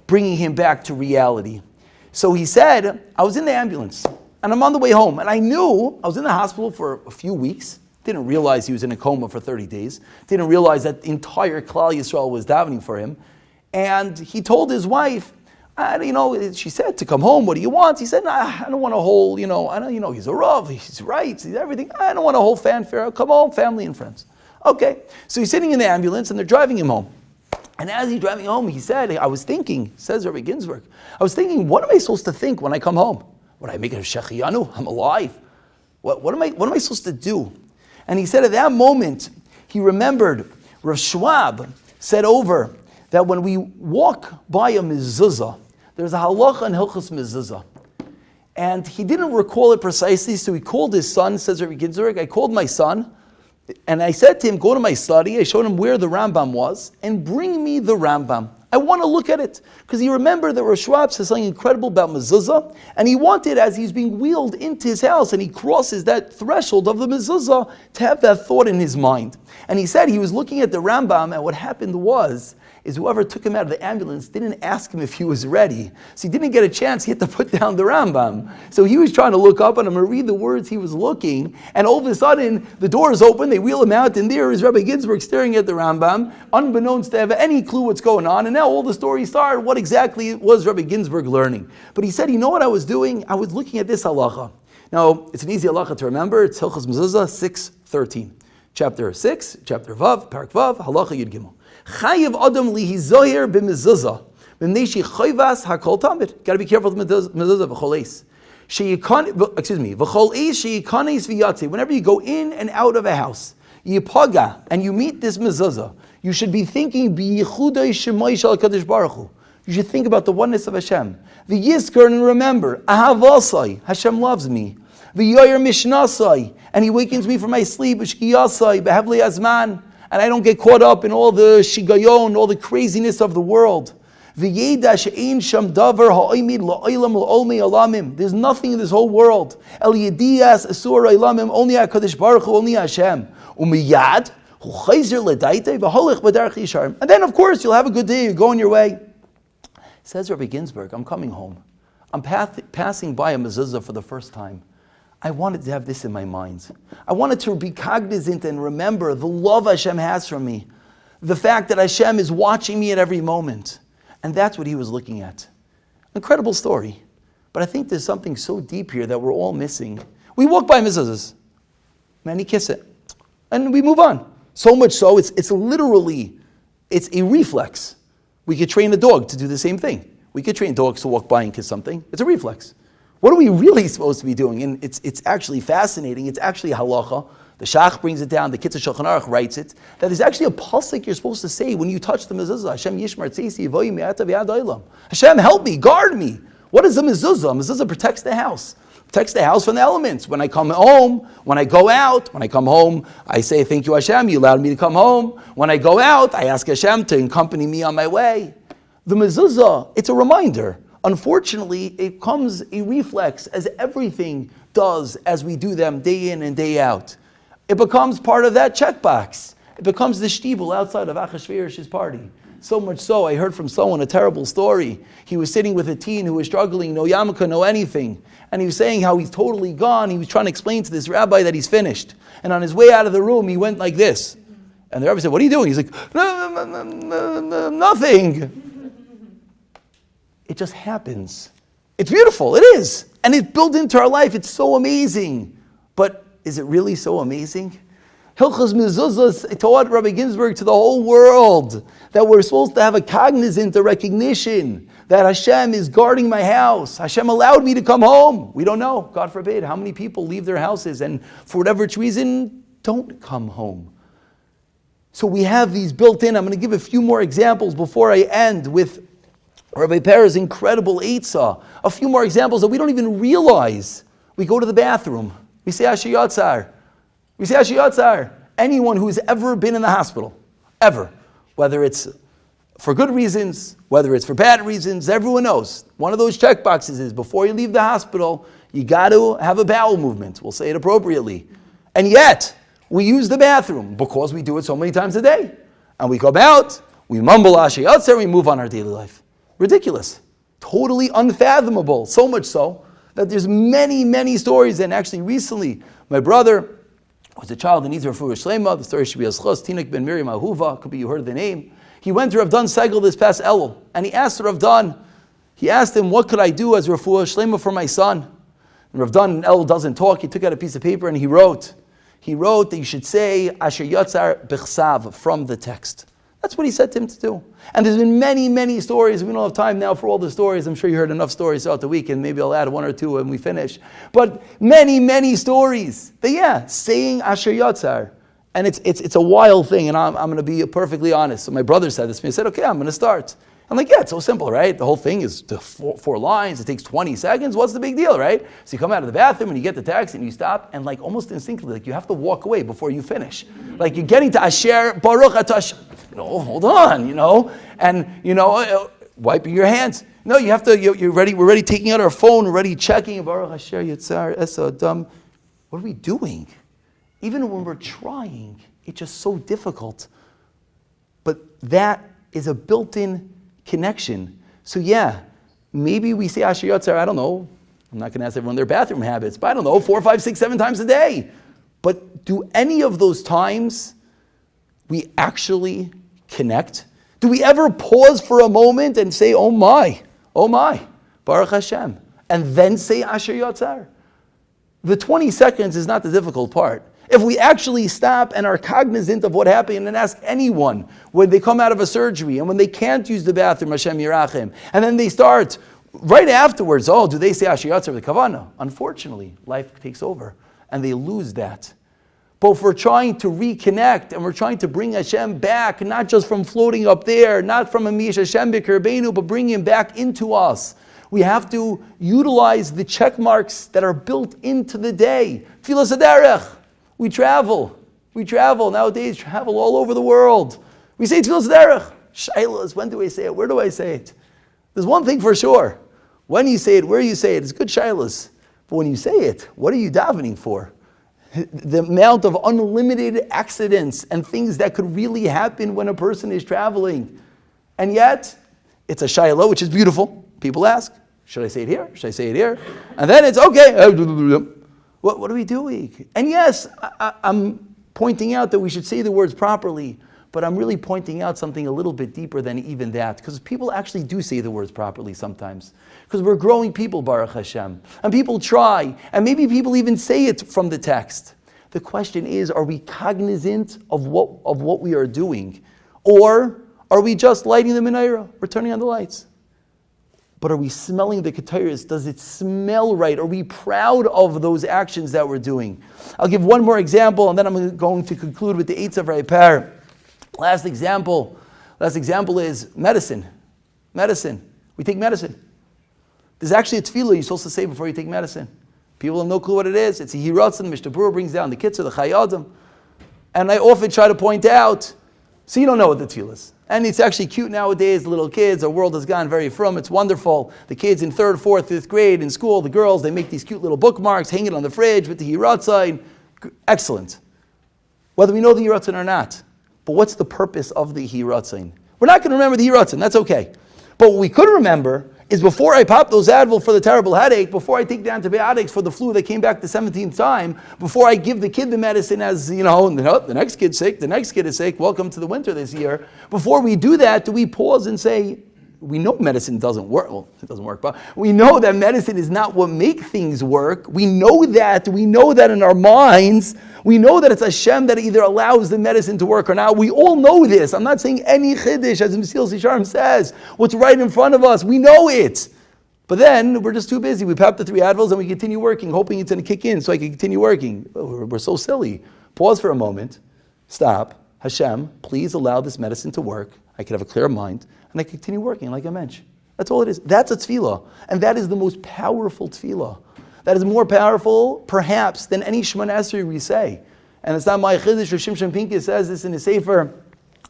S1: bringing him back to reality. So he said, I was in the ambulance, and I'm on the way home, and I knew I was in the hospital for a few weeks, didn't realize he was in a coma for 30 days, didn't realize that the entire Klal Yisrael was davening for him, and he told his wife, she said, to come home, what do you want? He said, I don't want a whole, he's a Rav, he's right, he's everything. I don't want a whole fanfare. I'll come home, family and friends. Okay. So he's sitting in the ambulance and they're driving him home. And as he's driving home, he said, I was thinking, says Rabbi Ginsburg, I was thinking, what am I supposed to think when I come home? Would I make a Shechiyanu? I'm alive. What am I supposed to do? And he said at that moment, he remembered Rav Schwab said over that when we walk by a mezuzah, there's a halacha in Hilchos Mezuzah. And he didn't recall it precisely, so he called his son, says Rabbi Ginsburg, I called my son, and I said to him, go to my study, I showed him where the Rambam was, and bring me the Rambam. I want to look at it. Because he remembered that Rosh Schwab says something incredible about mezuzah, and he wanted, as he's being wheeled into his house, and he crosses that threshold of the mezuzah, to have that thought in his mind. And he said he was looking at the Rambam, and what happened is whoever took him out of the ambulance didn't ask him if he was ready. So he didn't get a chance. He had to put down the Rambam. So he was trying to look up, and I'm going to read the words he was looking, and all of a sudden, the door is open, they wheel him out, and there is Rabbi Ginsburg staring at the Rambam, unbeknownst to have any clue what's going on, and now all the story started, what exactly was Rabbi Ginsburg learning? But he said, you know what I was doing? I was looking at this halacha. Now, it's an easy halacha to remember. It's Hilchos Mezuzah 6:13. Chapter 6, chapter Vav, Parak Vav, halacha Yud Gimel. Chayiv Adam lihizoyer b'mezuzah, b'mnei shechayvas hakol tamid. Got to be careful with mezuzah v'chol eis. V'chol eis sheyikanes v'yatze. Whenever you go in and out of a house, yipaga, and you meet this mezuzah, you should be thinking b'yichudei shemay shel HaKadosh Baruch Hu. You should think about the oneness of Hashem. V'yizkar, and remember, ahavasai, Hashem loves me. V'yoyer mishnasai, and He wakens me from my sleep. V'shkiyasai, behevli azman. And I don't get caught up in all the shigayon, all the craziness of the world. There's nothing in this whole world. Only Hashem. And then, of course, you'll have a good day. You're going your way. Says Rabbi Ginsburg, I'm coming home. I'm passing by a mezuzah for the first time. I wanted to have this in my mind. I wanted to be cognizant and remember the love Hashem has for me. The fact that Hashem is watching me at every moment. And that's what he was looking at. Incredible story. But I think there's something so deep here that we're all missing. We walk by mezuzahs. Many kiss it. And we move on. So much so, it's literally, it's a reflex. We could train a dog to do the same thing. We could train dogs to walk by and kiss something. It's a reflex. What are we really supposed to be doing? And it's actually fascinating. It's actually halacha. The Shach brings it down. The Kitzur Shulchan Aruch writes it. That there's actually a pasuk you're supposed to say when you touch the mezuzah. Hashem yishmar tzeisi voyi me'ata v'yad olam. Hashem, help me, guard me. What is the mezuzah? Mezuzah protects the house. Protects the house from the elements. When I come home, when I go out, when I come home, I say, thank you Hashem, you allowed me to come home. When I go out, I ask Hashem to accompany me on my way. The mezuzah, it's a reminder. Unfortunately, it becomes a reflex, as everything does as we do them day in and day out. It becomes part of that checkbox. It becomes the shtibel outside of Achashverosh's party. So much so, I heard from someone a terrible story. He was sitting with a teen who was struggling, no yarmulke, no anything. And he was saying how he's totally gone. He was trying to explain to this rabbi that he's finished. And on his way out of the room, he went like this. And the rabbi said, what are you doing? He's like, nothing. It just happens. It's beautiful. It is. And it's built into our life. It's so amazing. But is it really so amazing? Hilchos Mezuzos taught Rabbi Ginsburg to the whole world that we're supposed to have a cognizant, a recognition that Hashem is guarding my house. Hashem allowed me to come home. We don't know, God forbid, how many people leave their houses and for whatever reason don't come home. So we have these built in. I'm going to give a few more examples before I end with Rabbi Perez's incredible Eitzah. A few more examples that we don't even realize. We go to the bathroom. We say Asher Yatzar. We say Asher Yatzar. Anyone who's ever been in the hospital, ever, whether it's for good reasons, whether it's for bad reasons, everyone knows. One of those check boxes is before you leave the hospital, you got to have a bowel movement. We'll say it appropriately. And yet, we use the bathroom because we do it so many times a day. And we come out, we mumble Asher Yatzar, we move on our daily life. Ridiculous. Totally unfathomable. So much so that there's many, many stories. And actually recently, my brother was a child that needs refuah shlema. The story should be as chos, Tinik ben Miriam Ahuva. Could be you heard the name. He went to Rav Dan Segal this past Elul, and he asked Rav Dan, he asked him, what could I do as refuah shlema for my son? And Rav Dan in Elul doesn't talk. He took out a piece of paper and he wrote that you should say Asher Yatzar Bechsav from the text. That's what he said to him to do. And there's been many, many stories. We don't have time now for all the stories. I'm sure you heard enough stories throughout the week, and maybe I'll add one or two when we finish. But many, many stories. But saying Asher Yatzar. And it's a wild thing, and I'm going to be perfectly honest. So my brother said this to me. He said, okay, I'm going to start. I'm like, it's so simple, right? The whole thing is four lines. It takes 20 seconds. What's the big deal, right? So you come out of the bathroom and you get the taxi and you stop, and like almost instinctively, like you have to walk away before you finish. Like you're getting to Asher Baruch Atash. Hold on, and wiping your hands. No, you have to. You're ready. We're ready, taking out our phone. We're ready, checking. Baruch Asher Yitzar Esa Adam. What are we doing? Even when we're trying, it's just so difficult. But that is a built-in connection. So maybe we say Asher Yatzar, I don't know. I'm not going to ask everyone their bathroom habits, but I don't know, 4, 5, 6, 7 times a day. But do any of those times we actually connect? Do we ever pause for a moment and say, oh my, Baruch Hashem, and then say Asher Yatzar? The 20 seconds is not the difficult part. If we actually stop and are cognizant of what happened and ask anyone when they come out of a surgery and when they can't use the bathroom, Hashem Yirachim, and then they start right afterwards, do they say Asher Yatzar with Kavana? Unfortunately, life takes over and they lose that. But if we're trying to reconnect and we're trying to bring Hashem back, not just from floating up there, not from a Mish Hashem B'Kerbeinu, but bring Him back into us, we have to utilize the check marks that are built into the day. Tefillah Saderech. We travel. Nowadays, travel all over the world. We say Tefillah Saderech. Shailas, when do I say it? Where do I say it? There's one thing for sure. When you say it, where you say it, it's good shailas. But when you say it, what are you davening for? The amount of unlimited accidents and things that could really happen when a person is traveling. And yet, it's a shayla, which is beautiful. People ask, should I say it here? Should I say it here? And then it's okay. What are we doing? And yes, I'm pointing out that we should say the words properly, but I'm really pointing out something a little bit deeper than even that, because people actually do say the words properly sometimes. Because we're growing people, Baruch Hashem. And people try, and maybe people even say it from the text. The question is, are we cognizant of what we are doing? Or are we just lighting the menorah? We're turning on the lights. But are we smelling the ketairos? Does it smell right? Are we proud of those actions that we're doing? I'll give one more example, and then I'm going to conclude with the Eitz of Re'ipar. Last example is medicine. We take medicine. There's actually a tefillah you're supposed to say before you take medicine. People have no clue what it is. It's a hiratzon. Mishnah Berurah brings down the kitzur, the chayadim. And I often try to point out, so you don't know what the tefillah is. And it's actually cute nowadays, the little kids, our world has gone very from, it's wonderful. The kids in 3rd, 4th, 5th grade in school, the girls, they make these cute little bookmarks, hang it on the fridge with the hiratzon. Excellent. Whether we know the hiratzon or not. But what's the purpose of the hiratzon? We're not going to remember the hiratzon, that's okay. But what we could remember is before I pop those Advil for the terrible headache, before I take the antibiotics for the flu that came back the 17th time, before I give the kid the medicine as, the next kid's sick, the next kid is sick, welcome to the winter this year. Before we do that, do we pause and say, we know medicine doesn't work. Well, it doesn't work, but we know that medicine is not what makes things work. We know that in our minds. We know that it's Hashem that either allows the medicine to work or not. We all know this. I'm not saying any chiddush, as Mesil Sisharim says. What's right in front of us, we know it. But then we're just too busy. We pop the 3 Advils and we continue working, hoping it's going to kick in so I can continue working. We're so silly. Pause for a moment. Stop. Hashem, please allow this medicine to work. I can have a clear mind and I can continue working like a mensch. That's all it is. That's a tefillah. And that is the most powerful tefillah. That is more powerful, perhaps, than any Shemona Esrei we say. And it's not my chiddush. Rav Shimshon Pincus says this in his sefer.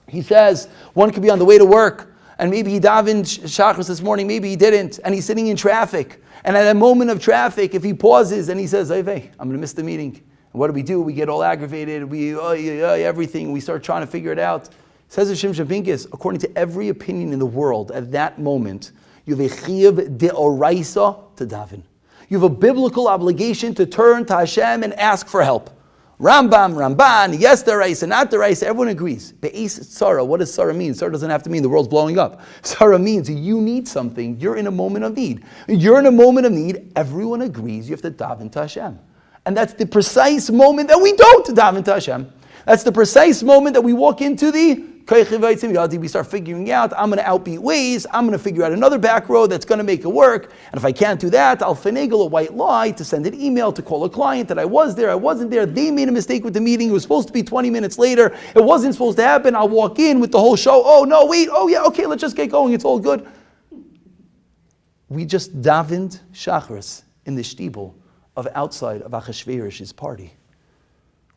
S1: He says one could be on the way to work, and maybe he davened Shachris this morning, maybe he didn't, and he's sitting in traffic. And at a moment of traffic, if he pauses and he says, I'm going to miss the meeting. And what do? We get all aggravated. Everything. We start trying to figure it out. Says Rav Shimshon Pincus, according to every opinion in the world, at that moment, you have a chiyuv de'oraisa to daven. You have a biblical obligation to turn to Hashem and ask for help. Ramban, yes, deraisa, not deraisa, everyone agrees. Be'is tzara, what does tzara mean? Tzara doesn't have to mean the world's blowing up. Tzara means you need something, you're in a moment of need. You're in a moment of need, everyone agrees you have to daven to Hashem. And that's the precise moment that we don't daven to Hashem. That's the precise moment that we walk into the we start figuring out, I'm going to outbeat ways, I'm going to figure out another back road that's going to make it work, and if I can't do that, I'll finagle a white lie to send an email to call a client that I was there, I wasn't there, they made a mistake with the meeting, it was supposed to be 20 minutes later, it wasn't supposed to happen, I'll walk in with the whole show, oh no, wait, oh yeah, okay, let's just get going, it's all good. We just davened Shachris in the shtibel of outside of Achashverosh's party.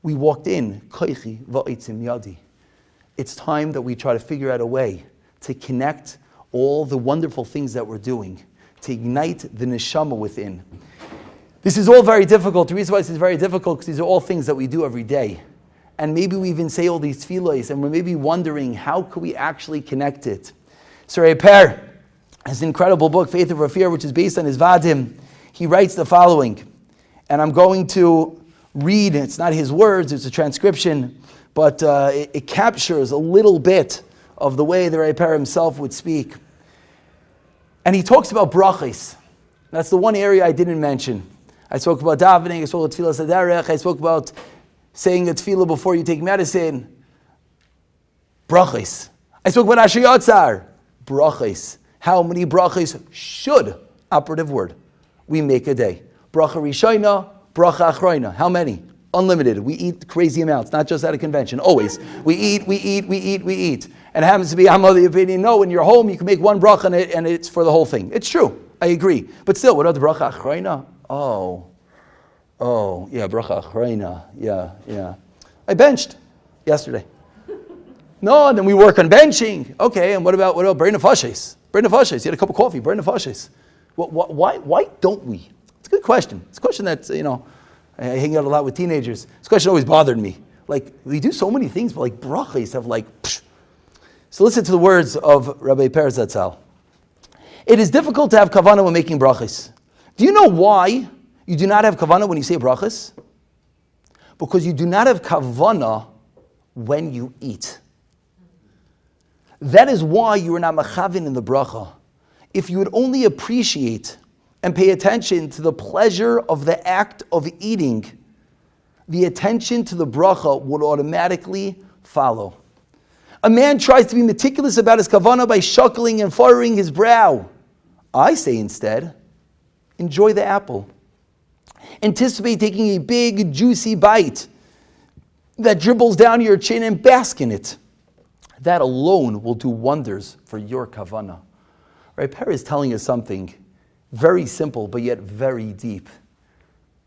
S1: We walked in, koichi va'itzim yadi. It's time that we try to figure out a way to connect all the wonderful things that we're doing, to ignite the neshama within. This is all very difficult. The reason why this is very difficult because these are all things that we do every day. And maybe we even say all these tefillahs and we're maybe wondering how could we actually connect it. So Rebbe Per has an incredible book, Faith Over Fear, which is based on his Vadim. He writes the following, and I'm going to read, it's not his words, it's a transcription, but it captures a little bit of the way the Rebbe Per himself would speak. And he talks about brachos. That's the one area I didn't mention. I spoke about davening, I spoke about tefillah saderech, I spoke about saying a tefillah before you take medicine. Brachos. I spoke about Asher Yatzar. Brachos. How many brachos should, operative word, we make a day? Bracha Rishona, bracha Achrona. How many? Unlimited. We eat crazy amounts, not just at a convention. Always. We eat. And it happens to be, I'm of the opinion, no, when you're home, you can make one bracha and it's for the whole thing. It's true. I agree. But still, what about the bracha Achrona? Yeah, bracha Achrona. Yeah. I benched yesterday. No, and then we work on benching. Okay, and what about B'rei Nefashos? B'rei Nefashos. You had a cup of coffee. B'rei Nefashos. Why don't we? It's a good question. It's a question that's, I hang out a lot with teenagers. This question always bothered me. Like, we do so many things, but like brachos have psh. So listen to the words of Rabbi Per Zatzal. It is difficult to have kavanah when making brachos. Do you know why you do not have kavanah when you say brachos? Because you do not have kavanah when you eat. That is why you are not machavin in the bracha. If you would only appreciate and pay attention to the pleasure of the act of eating, the attention to the bracha would automatically follow. A man tries to be meticulous about his kavanah by shuckling and furrowing his brow. I say instead, enjoy the apple. Anticipate taking a big, juicy bite that dribbles down your chin and bask in it. That alone will do wonders for your kavanah. Right? Per is telling us something very simple, but yet very deep.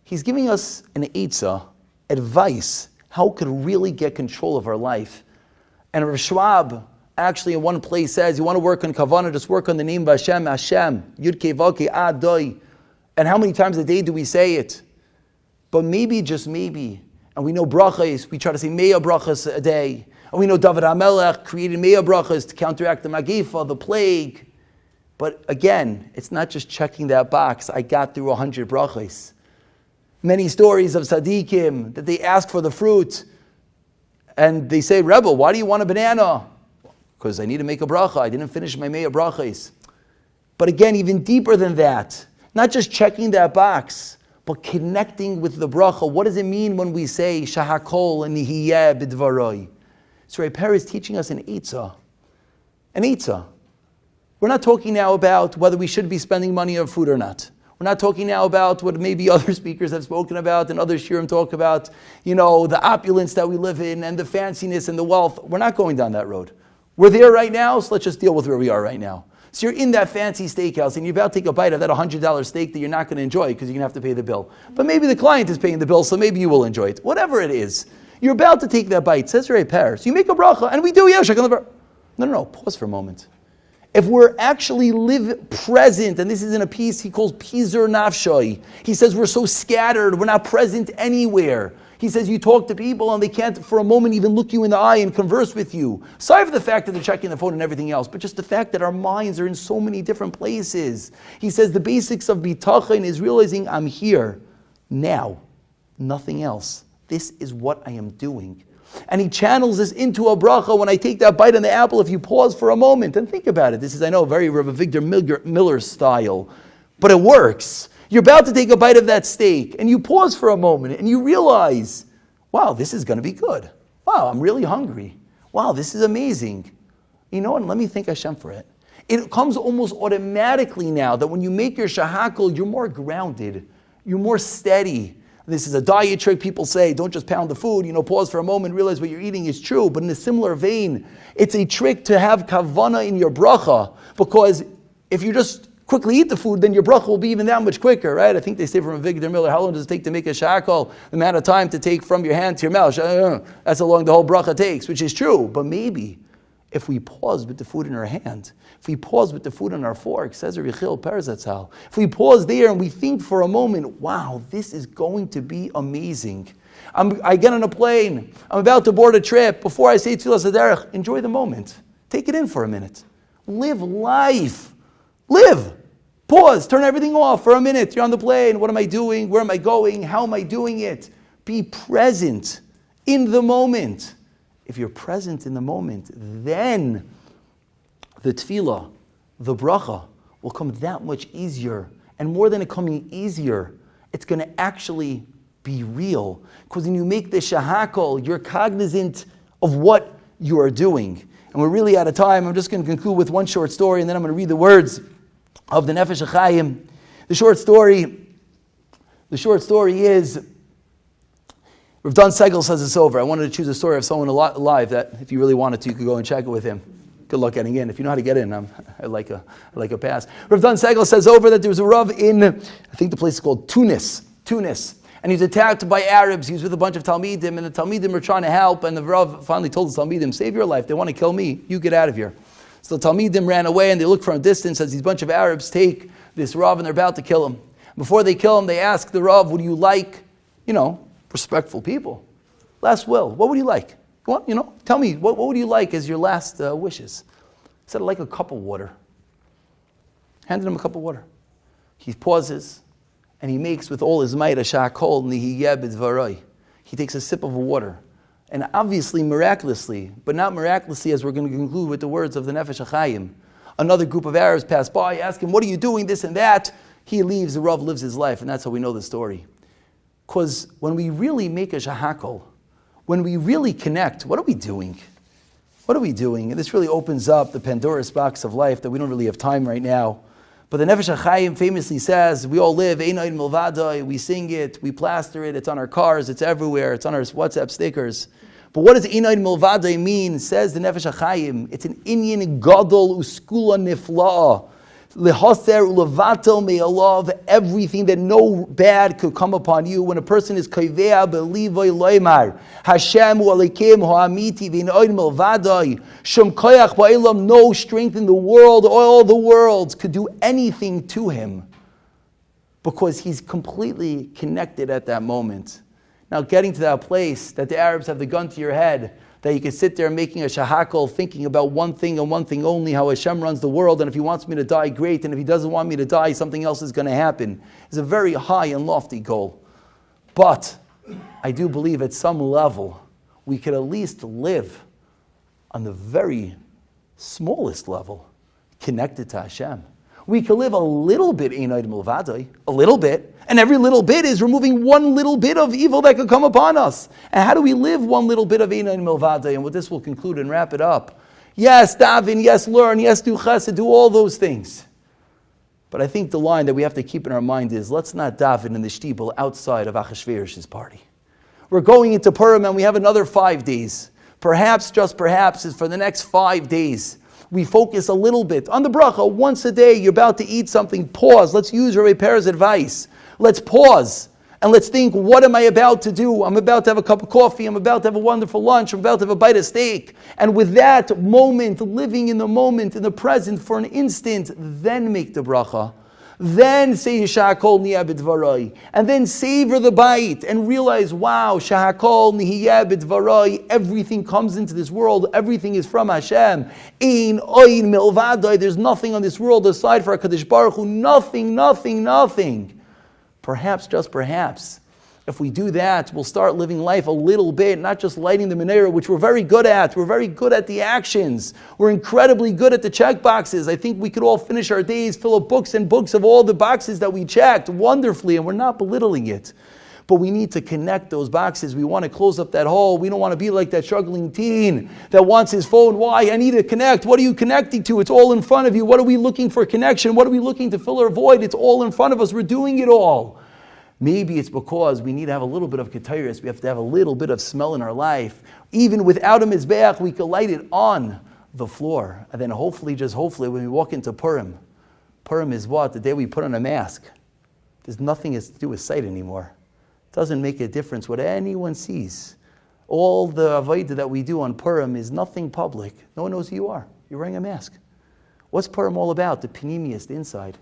S1: He's giving us an eitzah, advice, how we could really get control of our life. And Rav Schwab actually in one place says, you want to work on kavanah, just work on the name of Hashem, Yud Kei Vav Kei Adoi. And how many times a day do we say it? But maybe, just maybe, and we know brachas, we try to say me'ah brachas a day. And we know David HaMelech created me'ah brachas to counteract the Magifa, the plague. But again, it's not just checking that box. I got through 100 brachos. Many stories of tzaddikim that they ask for the fruit, and they say, Rebbe, why do you want a banana? Because I need to make a bracha. I didn't finish my me'ah brachos. But again, even deeper than that, not just checking that box, but connecting with the bracha. What does it mean when we say shahakol and nihiyeh b'dvaroi? So Rebbe Per is teaching us an eitzah. An eitzah. We're not talking now about whether we should be spending money on food or not. We're not talking now about what maybe other speakers have spoken about and other shiurim talk about, the opulence that we live in and the fanciness and the wealth. We're not going down that road. We're there right now, so let's just deal with where we are right now. So you're in that fancy steakhouse and you're about to take a bite of that $100 steak that you're not going to enjoy because you're going to have to pay the bill. But maybe the client is paying the bill, so maybe you will enjoy it. Whatever it is, you're about to take that bite. Says Rebbe Per. So you make a bracha, and we do, No, pause for a moment. If we're actually live present, and this is in a piece he calls Pizur Nafshoi. He says we're so scattered, we're not present anywhere. He says you talk to people and they can't for a moment even look you in the eye and converse with you. Sorry for the fact that they're checking the phone and everything else, but just the fact that our minds are in so many different places. He says the basics of bitachon is realizing I'm here, now, nothing else. This is what I am doing. And he channels this into a bracha when I take that bite on the apple. If you pause for a moment and think about it, this is, I know, very Rabbi Victor Miller style, but it works. You're about to take a bite of that steak, and you pause for a moment, and you realize, wow, this is going to be good. Wow, I'm really hungry. Wow, this is amazing. You know what? Let me thank Hashem for it. It comes almost automatically now that when you make your shahakal, you're more grounded. You're more steady. This is a diet trick. People say, don't just pound the food, pause for a moment, realize what you're eating is true. But in a similar vein, it's a trick to have kavanah in your bracha, because if you just quickly eat the food, then your bracha will be even that much quicker, right? I think they say from Victor Miller, how long does it take to make a shakal? The amount of time to take from your hand to your mouth, that's how long the whole bracha takes, which is true. But maybe if we pause with the food in our hand, if we pause with the food on our fork, says Rechiel Perzatzal, if we pause there and we think for a moment, wow, this is going to be amazing. I get on a plane, I'm about to board a trip. Before I say Tefillah Saderech, enjoy the moment. Take it in for a minute. Live life. Live. Pause. Turn everything off for a minute. You're on the plane. What am I doing? Where am I going? How am I doing it? Be present in the moment. If you're present in the moment, then the tefillah, the bracha, will come that much easier. And more than it coming easier, it's going to actually be real. Because when you make the shahakol, you're cognizant of what you are doing. And we're really out of time. I'm just going to conclude with one short story, and then I'm going to read the words of the Nefesh HaChaim. The short story is, Rav Dan Segal says this over. I wanted to choose a story of someone alive that, if you really wanted to, you could go and check it with him. Good luck getting in. If you know how to get in, I like a pass. Rav Dan Segal says over that there was a Rav in, I think the place is called Tunis. And he was attacked by Arabs. He was with a bunch of Talmidim, and the Talmidim were trying to help, and the Rav finally told the Talmidim, save your life. They want to kill me. You get out of here. So the Talmidim ran away, and they looked from a distance as these bunch of Arabs take this Rav, and they're about to kill him. Before they kill him, they ask the Rav, would you like, respectful people, last will, what would you like? Go on, tell me, what would you like as your last wishes? He said, I'd like a cup of water. Handed him a cup of water. He pauses, and he makes with all his might a shakol nihiyeh b'dvaroi. He takes a sip of water. And obviously, miraculously, but not miraculously as we're going to conclude with the words of the Nefesh HaChaim. Another group of Arabs pass by, ask him, what are you doing, this and that? He leaves, the Rav lives his life, and that's how we know the story. Because when we really make a shahakol, when we really connect, what are we doing? What are we doing? And this really opens up the Pandora's box of life that we don't really have time right now. But the Nefesh HaChaim famously says, we all live, Einoid Milvadoi, we sing it, we plaster it, it's on our cars, it's everywhere, it's on our WhatsApp stickers. But what does Einoid Milvadoi mean? Says the Nefesh HaChaim, it's an inyan gadol uskula nifla'a. Lehoser ulevatel me'alav, everything that no bad could come upon you. When a person is kavea belivoy loymar, Hashem u'alekim ha'amiti v'inoid milvadoi, shum koyach ba'ilam, no strength in the world, all the worlds could do anything to him. Because he's completely connected at that moment. Now getting to that place that the Arabs have the gun to your head, that you can sit there making a shahakal, thinking about one thing and one thing only, how Hashem runs the world, and if He wants me to die, great, and if He doesn't want me to die, something else is going to happen. It's a very high and lofty goal. But I do believe at some level, we could at least live on the very smallest level, connected to Hashem. We can live a little bit Einay Milvadai, a little bit, and every little bit is removing one little bit of evil that could come upon us. And how do we live one little bit of Einay Milvadai? And with this we'll conclude and wrap it up. Yes, daven, yes, learn, yes, do chesed, do all those things. But I think the line that we have to keep in our mind is, let's not daven in the shtibel outside of Achashverosh's party. We're going into Purim and we have another 5 days. Perhaps, just perhaps, is for the next 5 days. We focus a little bit on the bracha. Once a day, you're about to eat something, pause. Let's use Rabbi Per's advice. Let's pause and let's think, what am I about to do? I'm about to have a cup of coffee. I'm about to have a wonderful lunch. I'm about to have a bite of steak. And with that moment, living in the moment, in the present for an instant, then make the bracha. Then say Shahakol Niyah B'Dvarai. And then savor the bite and realize, wow, Shahakol Niyah B'Dvarai. Everything comes into this world. Everything is from Hashem. Ein Oin Milvadai. There's nothing on this world aside for HaKadosh Baruch Hu. Nothing, nothing, nothing. Perhaps, just perhaps, if we do that, we'll start living life a little bit, not just lighting the menorah, which we're very good at. We're very good at the actions. We're incredibly good at the check boxes. I think we could all finish our days, fill up books and books of all the boxes that we checked wonderfully, and we're not belittling it. But we need to connect those boxes. We want to close up that hole. We don't want to be like that struggling teen that wants his phone. Why? I need to connect. What are you connecting to? It's all in front of you. What are we looking for connection? What are we looking to fill or void? It's all in front of us. We're doing it all. Maybe it's because we need to have a little bit of ketairis. We have to have a little bit of smell in our life. Even without a mizbeach, we can light it on the floor. And then hopefully, just hopefully, when we walk into Purim, Purim is what? The day we put on a mask. There's nothing to do with sight anymore. It doesn't make a difference what anyone sees. All the avodah that we do on Purim is nothing public. No one knows who you are. You're wearing a mask. What's Purim all about? The panemius, the inside.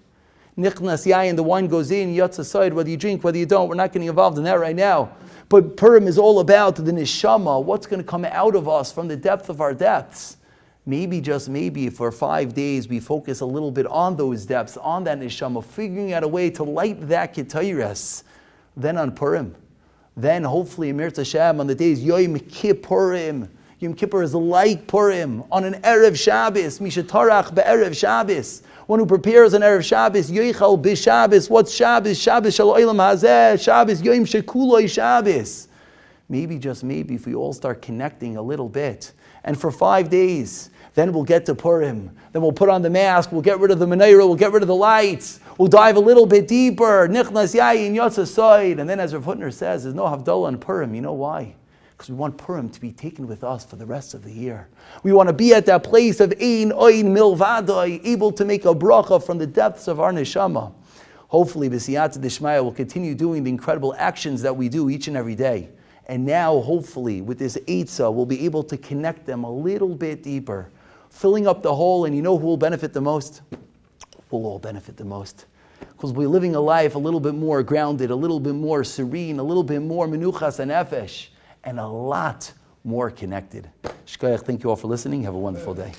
S1: Nichnas yayin, the wine goes in, yatz aside, whether you drink, whether you don't. We're not getting involved in that right now. But Purim is all about the neshama, what's going to come out of us from the depth of our depths. Maybe, just maybe, for 5 days we focus a little bit on those depths, on that neshama, figuring out a way to light that ketayres. Then on Purim. Then hopefully, Mir Tashem, on the days Yom Kippurim. Yom Kippur is like Purim. On an Erev Shabbos, Mishatarach be'erev Shabbos. One who prepares on Erev Shabbos, Yoichal b'Shabbos. What's Shabbos? Shabbos shel olam hazeh. Shabbos Yom shekuloi Shabbos. Maybe, just maybe, if we all start connecting a little bit. And for 5 days, then we'll get to Purim. Then we'll put on the mask. We'll get rid of the menorah. We'll get rid of the lights. We'll dive a little bit deeper. Nichnas yayin yotz aside. And then, as Rav Hutner says, there's no Havdalah on Purim. You know why? Because we want Purim to be taken with us for the rest of the year. We want to be at that place of Ein Oin Milvadai, able to make a bracha from the depths of our neshama. Hopefully, B'siyata D'Shmaya will continue doing the incredible actions that we do each and every day. And now, hopefully, with this Eitzah, we'll be able to connect them a little bit deeper, filling up the hole. And you know who will benefit the most? We'll all benefit the most. Because we're living a life a little bit more grounded, a little bit more serene, a little bit more menuchas and nefesh, and a lot more connected. Shkoyach, thank you all for listening. Have a wonderful day.